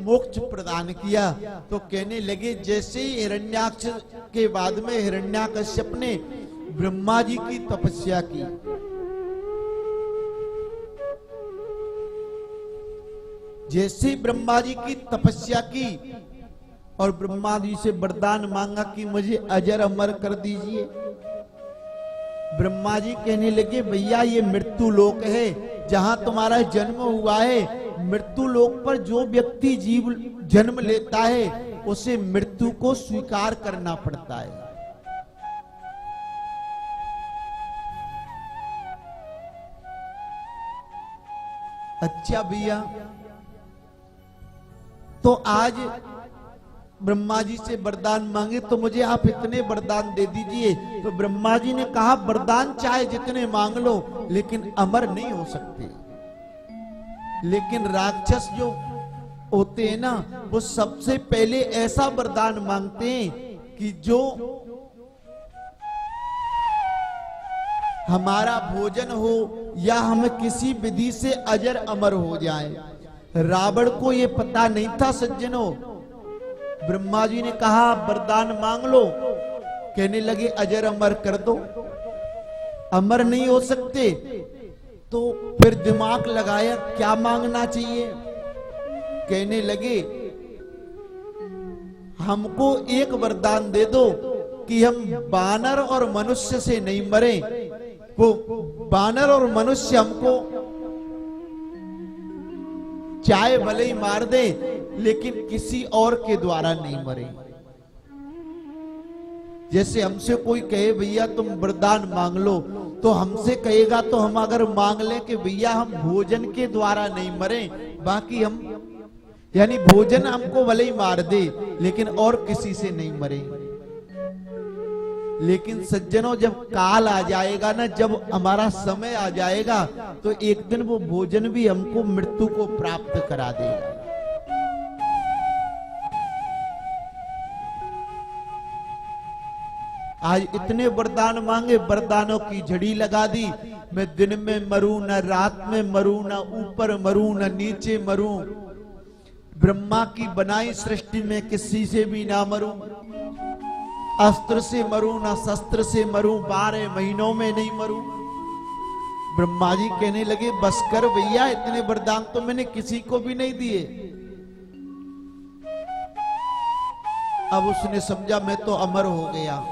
मोक्ष प्रदान किया। तो कहने लगे जैसे ही हिरण्याक्ष के बाद में हिरण्याकश्यप ने ब्रह्मा जी की तपस्या की, जैसे ब्रह्मा जी की तपस्या की और ब्रह्मा जी से वरदान मांगा कि मुझे अजर अमर कर दीजिए, ब्रह्मा जी कहने लगे भैया ये मृत्यु लोक है जहां तुम्हारा जन्म हुआ है। मृत्यु लोक पर जो व्यक्ति जीव जन्म लेता है उसे मृत्यु को स्वीकार करना पड़ता है। अच्छा भैया, तो आज ब्रह्मा जी से वरदान मांगे तो मुझे आप इतने वरदान दे दीजिए। तो ब्रह्मा जी ने कहा वरदान चाहे जितने मांग लो लेकिन अमर नहीं हो सकते। लेकिन राक्षस जो होते हैं ना, वो सबसे पहले ऐसा वरदान मांगते हैं कि जो हमारा भोजन हो या हम किसी विधि से अजर अमर हो जाए। रावण को ये पता नहीं था सज्जनों। ब्रह्मा जी ने कहा वरदान मांग लो, कहने लगे अजर अमर कर दो। अमर नहीं हो सकते तो फिर दिमाग लगाया क्या मांगना चाहिए। कहने लगे हमको एक वरदान दे दो कि हम बानर और मनुष्य से नहीं मरे। वो बानर और मनुष्य हमको चाहे भले ही मार दे लेकिन किसी और के द्वारा नहीं मरे। जैसे हमसे कोई कहे भैया तुम वरदान मांग लो, तो हमसे कहेगा तो हम अगर मांग लें कि भैया हम भोजन के द्वारा नहीं मरे, बाकी हम यानी भोजन हमको भले ही मार दे लेकिन और किसी से नहीं मरे। लेकिन सज्जनों जब काल आ जाएगा ना, जब हमारा समय आ जाएगा तो एक दिन वो भोजन भी हमको मृत्यु को प्राप्त करा देगा। आज इतने वरदान मांगे, वरदानों की झड़ी लगा दी। मैं दिन में मरूं न रात में मरूं, न ऊपर मरूं न नीचे मरूं, ब्रह्मा की बनाई सृष्टि में किसी से भी ना मरूं, अस्त्र से मरूं ना शस्त्र से मरूं, 12 महीनों में नहीं मरूं। ब्रह्मा जी कहने लगे बस कर भैया, इतने वरदान तो मैंने किसी को भी नहीं दिए। अब उसने समझा मैं तो अमर हो गया,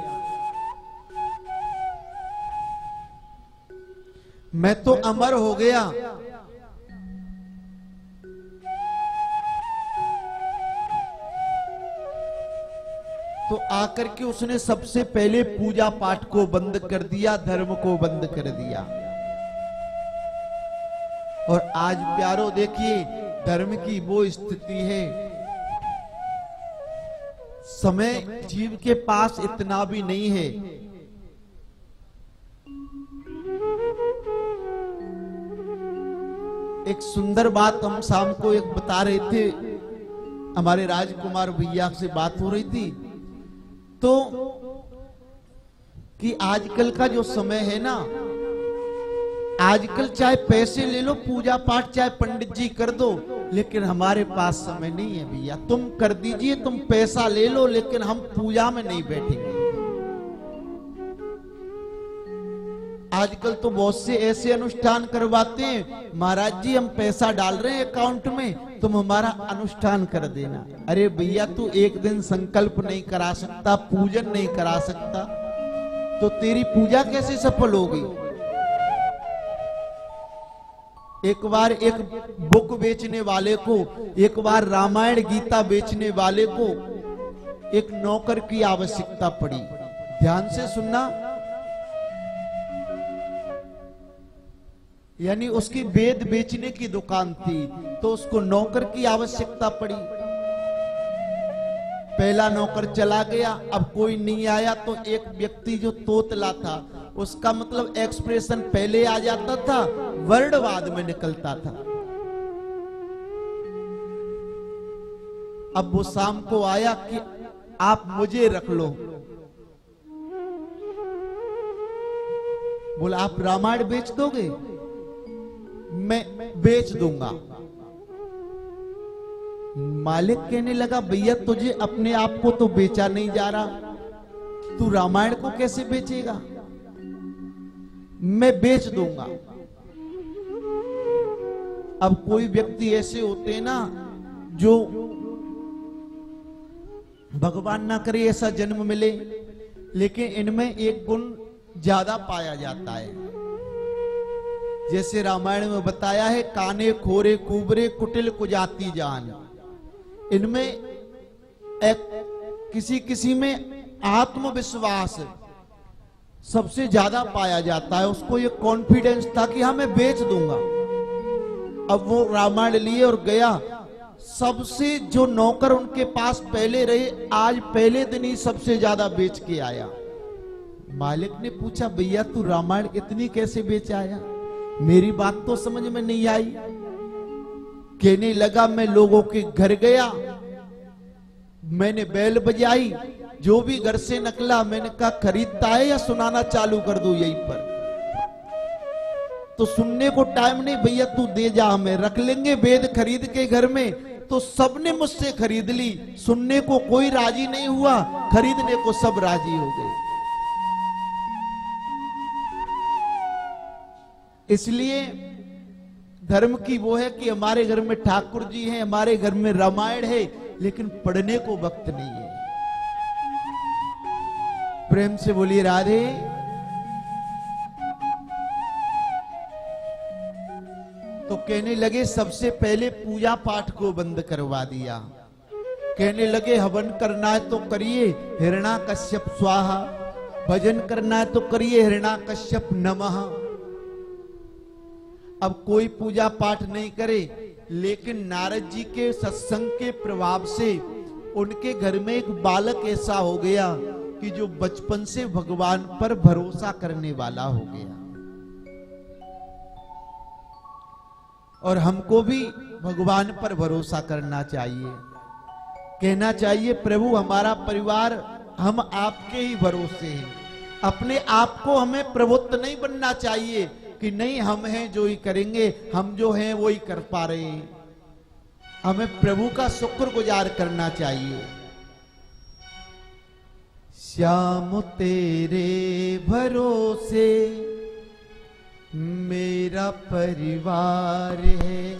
मैं तो अमर हो गया। तो आकर के उसने सबसे पहले पूजा पाठ को बंद कर दिया, धर्म को बंद कर दिया। और आज प्यारो देखिए धर्म की वो स्थिति है, समय जीव के पास इतना भी नहीं है। एक सुंदर बात हम शाम को एक बता रहे थे, हमारे राजकुमार भैया से बात हो रही थी, तो कि आजकल का जो समय है ना, आजकल चाहे पैसे ले लो, पूजा पाठ चाहे पंडित जी कर दो, लेकिन हमारे पास समय नहीं है भैया। तुम कर दीजिए, तुम पैसा ले लो, लेकिन हम पूजा में नहीं बैठेंगे। आजकल तो बहुत से ऐसे अनुष्ठान करवाते हैं, महाराज जी हम पैसा डाल रहे हैं अकाउंट में, तुम हमारा अनुष्ठान कर देना। अरे भैया तू एक दिन संकल्प नहीं करा सकता, पूजन नहीं करा सकता, तो तेरी पूजा कैसे सफल होगी। एक बार एक बुक बेचने वाले को, एक बार रामायण गीता बेचने वाले को एक नौकर की आवश्यकता पड़ी। ध्यान से सुनना, यानी उसकी वेद बेचने की दुकान थी, तो उसको नौकर की आवश्यकता पड़ी। पहला नौकर चला गया, अब कोई नहीं आया, तो एक व्यक्ति जो तोतला था, उसका मतलब एक्सप्रेशन पहले आ जाता था, वर्ड बाद में निकलता था। अब वो शाम को आया कि आप मुझे रख लो। बोला आप रामायण बेच दोगे? मैं बेच दूंगा। मालिक कहने लगा, भैया तुझे अपने आप को तो बेचा नहीं जा रहा, तू रामायण को कैसे बेचेगा? मैं बेच दूंगा। अब कोई व्यक्ति ऐसे होते हैं ना जो भगवान ना करे ऐसा जन्म मिले, लेकिन इनमें एक गुण ज्यादा पाया जाता है। जैसे रामायण में बताया है, काने खोरे कुबरे कुटिल कुजाती जान। इनमें किसी किसी में आत्मविश्वास सबसे ज्यादा पाया जाता है। उसको ये कॉन्फिडेंस था कि हाँ मैं बेच दूंगा। अब वो रामायण लिए और गया। सबसे जो नौकर उनके पास पहले रहे, आज पहले दिन ही सबसे ज्यादा बेच के आया। मालिक ने पूछा, भैया तू रामायण इतनी कैसे बेच आया? मेरी बात तो समझ में नहीं आई। कहने लगा, मैं लोगों के घर गया, मैंने बैल बजाई, जो भी घर से निकला मैंने कहा खरीदता है या सुनाना चालू कर दूं यहीं पर? तो सुनने को टाइम नहीं, भैया तू दे जा, हमें रख लेंगे वेद खरीद के घर में। तो सबने मुझसे खरीद ली, सुनने को कोई राजी नहीं हुआ, खरीदने को सब राजी हो गए। इसलिए धर्म की वो है कि हमारे घर में ठाकुर जी हैं, हमारे घर में रामायण है, लेकिन पढ़ने को वक्त नहीं है। प्रेम से बोलिए राधे। तो कहने लगे सबसे पहले पूजा पाठ को बंद करवा दिया। कहने लगे हवन करना है तो करिए, हिरण्याकश्यप स्वाहा। भजन करना है तो करिए, हिरण्याकश्यप नमः। अब कोई पूजा पाठ नहीं करे, लेकिन नारद जी के सत्संग के प्रभाव से उनके घर में एक बालक ऐसा हो गया कि जो बचपन से भगवान पर भरोसा करने वाला हो गया। और हमको भी भगवान पर भरोसा करना चाहिए। कहना चाहिए, प्रभु हमारा परिवार हम आपके ही भरोसे हैं। अपने आप को हमें प्रभुत्व नहीं बनना चाहिए कि नहीं हम हैं जो ही करेंगे, हम जो हैं वो ही कर पा रहे हैं। हमें प्रभु का शुक्रगुजार करना चाहिए। श्याम तेरे भरोसे मेरा परिवार है,